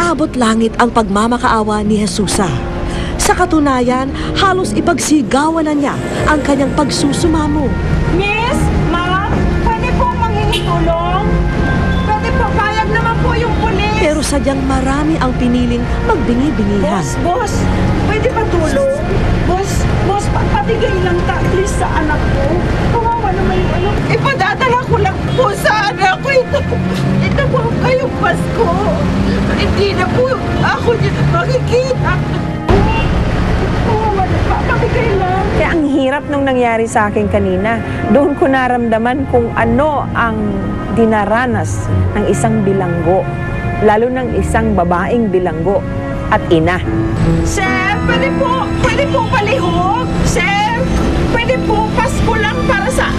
Umabot langit ang pagmamakaawa ni Jesusa. Sa katunayan, halos ipagsigawan na niya ang kanyang pagsusumamo. Miss, ma'am, pwede po manghingi tulong? Pwede po, payag naman po yung pulis. Pero sadyang marami ang piniling magbingi-bingihan. Boss, pwede ba tulong? Boss, patigay lang ta, please, sa anak ko. Kawawa naman yung anak. Ipadadala ko lang po sa anak ko. Ito po kayong Pasko. Hindi na po ako makikita. Kawawa na, patigay lang. Kaya ang hirap nung nangyari sa akin kanina. Doon ko naramdaman kung ano ang dinaranas ng isang bilanggo. Lalo ng isang babaeng bilanggo at ina. Sir, pwede po palihog. Sir, pwede po Pasko lang para sa...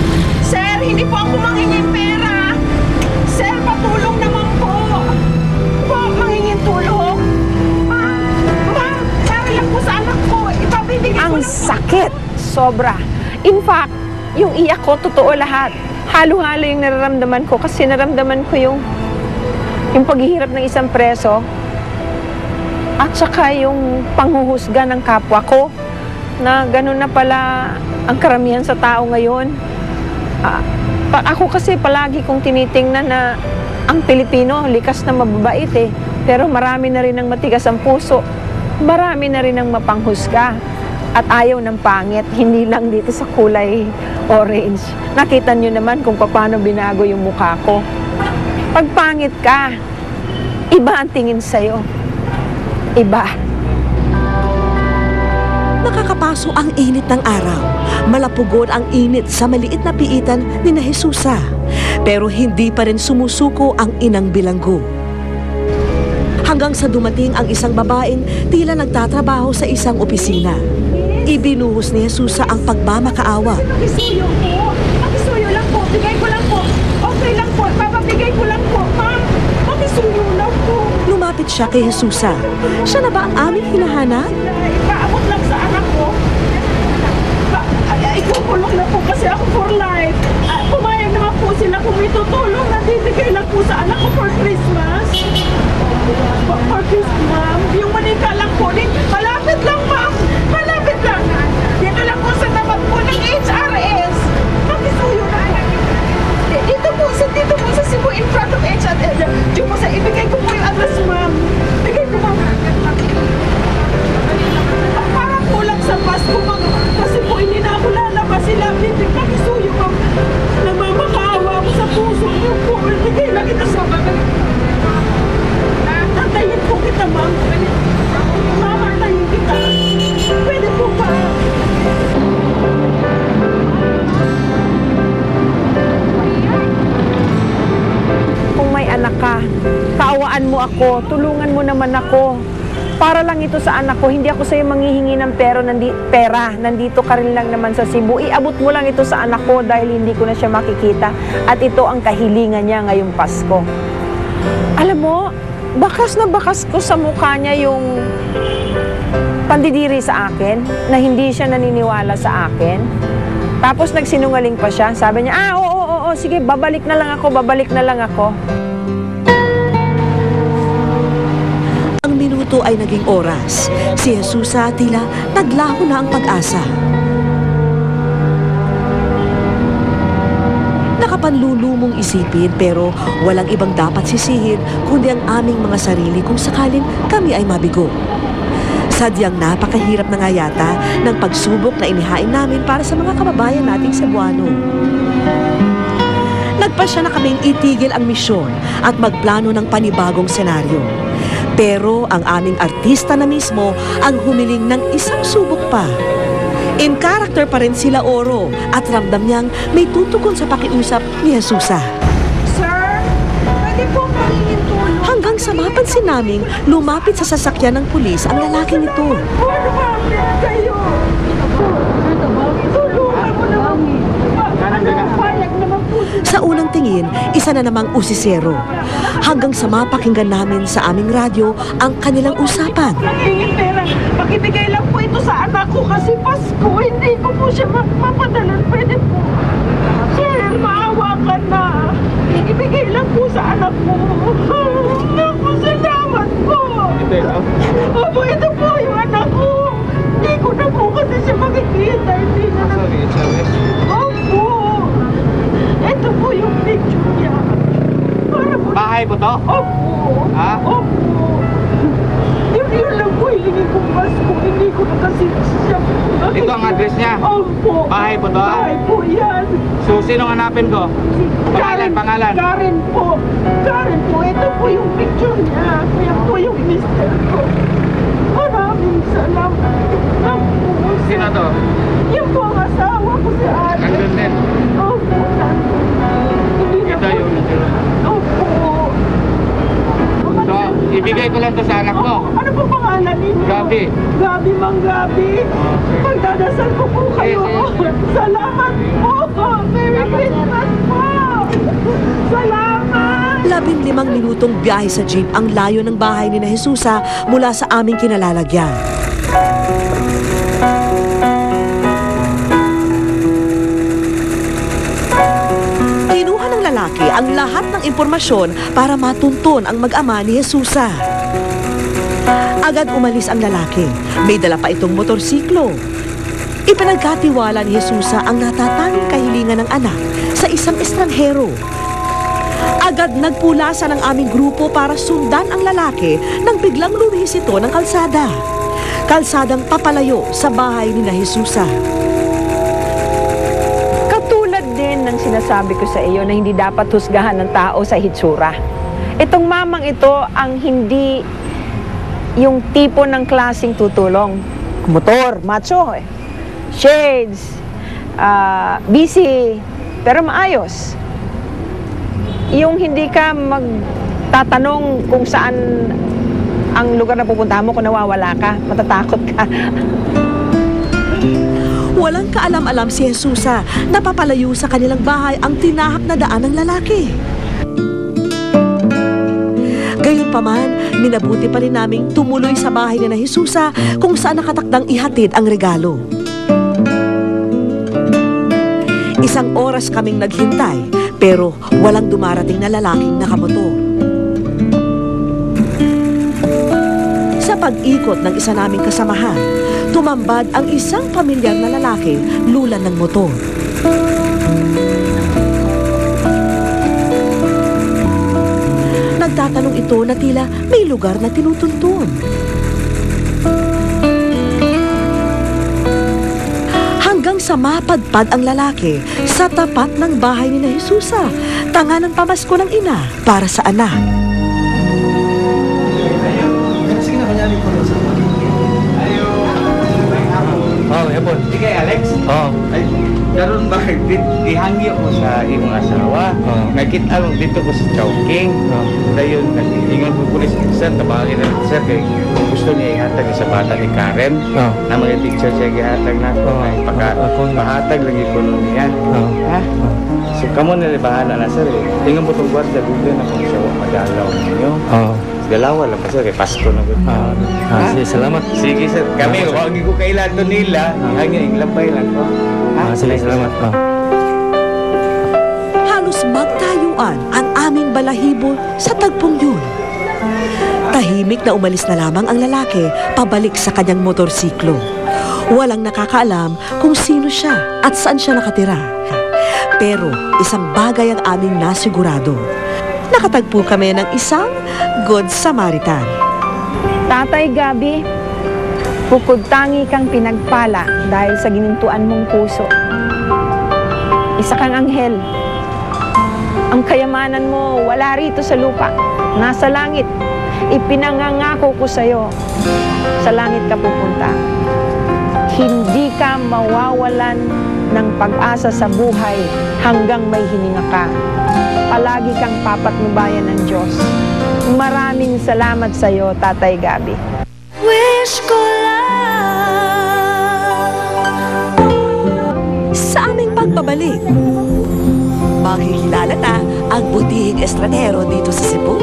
Sir, hindi po ako mangingin pera. Sir, patulong naman po. Mangingin tulong. Ma'am, para lang po sa anak ko. Ipabibigay ko Ang lang po. sakit, sobra. In fact, yung iyak ko, totoo lahat. Halo-halo yung nararamdaman ko kasi naramdaman ko yung paghihirap ng isang preso at saka yung panghuhusga ng kapwa ko na gano'n na pala ang karamihan sa tao ngayon. Ako kasi palagi kong tinitingnan na ang Pilipino likas na mababait eh. Pero marami na rin ang matigas ang puso. Marami na rin ang mapanghusga at ayaw ng pangit, hindi lang dito sa kulay orange. Nakita nyo naman kung paano binago yung mukha ko. Pag pangit ka, iba ang tingin sa'yo. Iba. Nakakapaso ang init ng araw. Malapugod ang init sa maliit na piitan ni na Jesusa. Pero hindi pa rin sumusuko ang inang bilanggo. Hanggang sa dumating ang isang babaeng tila nagtatrabaho sa isang opisina. Ibinuhos ni Jesusa ang pagmamakaawa. Pakisuyo po. Pakisuyo lang po. Bigay ko lang po. Okay lang po. Papabigay ko lang po. Ma'am, pakisuyo lang po. Lumapit siya kay Jesusa. Siya na ba ang aming hinahanap? Ipaabot lang sa anak ko. Ikukulong na po kasi ako for life. Pumayag naman po sila kung may tutulong na bibigay lang po sa anak ko for Christmas. For Christmas. Yung manika lang po. Malapit lang, ma'am. Malapit lang. Dito lang po sa tapat po ng HRS. Pakisuyo na. Dito po sa Cebu in front of HRS. Diyo po sa ibigay ko po yung address, ma'am. Bigay ko, ma'am. Para kulang sa Pasko, ma'am. Kasi po hindi na ako lalabas sila. Pakisuyo, ma'am. Namamakaawa ako sa puso niyo po. Bigay lang kita sa mga. Tantayin po kita, ma'am. Mamantayin kita. Pwede po ba? Kung may anak ka, kaawaan mo ako, tulungan mo naman ako. Para lang ito sa anak ko, hindi ako sa'yo manghihingi ng pera. Nandito ka rin lang naman sa Cebu. Iabot mo lang ito sa anak ko dahil hindi ko na siya makikita. At ito ang kahilingan niya ngayong Pasko. Alam mo, bakas na bakas ko sa mukha niya yung pandidiri sa akin, na hindi siya naniniwala sa akin. Tapos nagsinungaling pa siya. Sabi niya, oo, sige, babalik na lang ako. Ang minuto ay naging oras. Si Jesusa tila naglaho na ang pag-asa. Nakapanlulumong isipin pero walang ibang dapat sisihin kundi ang aming mga sarili kung sakaling kami ay mabigo. Sadyang napakahirap na nga yata ng pagsubok na inihain namin para sa mga kababayan nating Cebuano. Nagpasya na kaming itigil ang misyon at magplano ng panibagong senaryo. Pero ang aming artista na mismo ang humiling ng isang subok pa. In character pa rin sila Oro at ramdam niyang may tutukon sa pakiusap ni Jesusa. Sir, pwede po mangingin tulong. Hanggang sa mapansin naming lumapit sa sasakyan ng pulis ang lalaking ito. Kayo. Tulungan mo naman. Payag naman po. Sa unang tingin, isa na namang usisero. Hanggang sa mapakinggan namin sa aming radyo ang kanilang usapan. Nangingin pera. Pakibigay lang po ito sa anak ko kasi Pasko. Hindi ko po siya mapadalan. Pwede po. Sir, maawa ka na. Ibigay lang po sa anak mo. Naku, salamat po. bahay po to? Opo. Ha? Opo. Yun lang po hilingi kong Pasko. Hindi ko na kasi siya po nakikita. Ito ang address niya? Opo. Bahay po to? Bahay po yan. So, sinong hanapin ko? Pangalan. Karen po. Karen po. Ito po yung picture niya. Yan po yung mister ko. Maraming salamat. Opo. Sino to? Yan po ang asawa ko si ate. Nandun din. Opo. Hindi na Ito po. yung Opo. So, ibigay ko lang to sa anak mo. Ano po pangalan ninyo? Gabi. Gabi, Mang Gabi. Okay. Pagdadasal ko po kayo. Yes. Salamat po. Merry Christmas po. Salamat. 15 minutong biyahe sa jeep ang layo ng bahay ni na Jesusa mula sa aming kinalalagyan. Kinuha ng lalaki ang lahat ng impormasyon para matunton ang mag-ama ni Jesusa. Agad umalis ang lalaki. May dala pa itong motorsiklo. Ipinagkatiwala ni Jesusa ang natatanging kahilingan ng anak sa isang estranghero. Agad nagpulasan ang aming grupo para sundan ang lalaki nang biglang luwihis ito ng kalsada. Kalsadang papalayo sa bahay ni na Jesusa. Katulad din ng sinasabi ko sa iyo na hindi dapat husgahan ng tao sa hitsura. Itong mamang ito ang hindi yung tipo ng klaseng tutulong. Motor, macho, shades, busy, pero maayos. Yung hindi ka magtatanong kung saan ang lugar na pupunta mo kung nawawala ka, matatakot ka. Walang kaalam-alam si Jesusa na papalayo sa kanilang bahay ang tinahak na daan ng lalaki. Gayunpaman, minabuti pa rin naming tumuloy sa bahay ni na Jesusa kung saan nakatakdang ihatid ang regalo. Isang oras kaming naghintay, pero walang dumarating na lalaking nakamotor. Sa pag-ikot ng isa naming kasamahan, tumambad ang isang pamilyar na lalaki lulan ng motor. Nagtatanong ito na tila may lugar na tinutuntun. Hanggang sa mapadpad ang lalaki sa tapat ng bahay ni na Jesusa, tanga ng pamasko ng ina para sa anak. Oh, yapon. Sige, Alex. Oh. Ay, karon ba gihangyo ko sa imong asawa? Oh. Nakita mo dito ko sa Chowking. Dayon nag-ingon ko pulis sir, tabangin na sir kay kung gusto niya ihatag sa bata ni Karen. Oh. Na mga picture siya gihatag na ko. Oh. Ay pahatag lagi ko niya. Oh. Ha? So kamo na bahala na sir. Tingnan mo tong kwarta dito na kung siya madalaw ninyo. Oh. Dalawa lang pa sir kay Pasko na gud. Sige, salamat. Sige sir, kami wag ko kailan to nila. Hangyo iglabay lang ko. Sige, salamat. Halos magtayuan ang aming balahibo sa tagpong yun. Tahimik na umalis na lamang ang lalaki pabalik sa kanyang motorsiklo. Walang nakakaalam kung sino siya at saan siya nakatira. Pero isang bagay ang aming nasigurado. Nakatagpo kami ng isang Good Samaritan. Tatay Gabi, bukod tangi kang pinagpala dahil sa ginintuan mong puso. Isa kang anghel. Ang kayamanan mo wala rito sa lupa, nasa langit. Ipinangangako ko sa'yo, sa langit ka pupunta. Hindi ka mawawalan ng pag-asa sa buhay hanggang may hininga ka. Palagi kang papatnubayan ng Diyos. Maraming salamat sa iyo, Tatay Gabi. Wish ko lang sa aming pagbabalik, makikilala na ang butihing estranghero dito sa Cebu.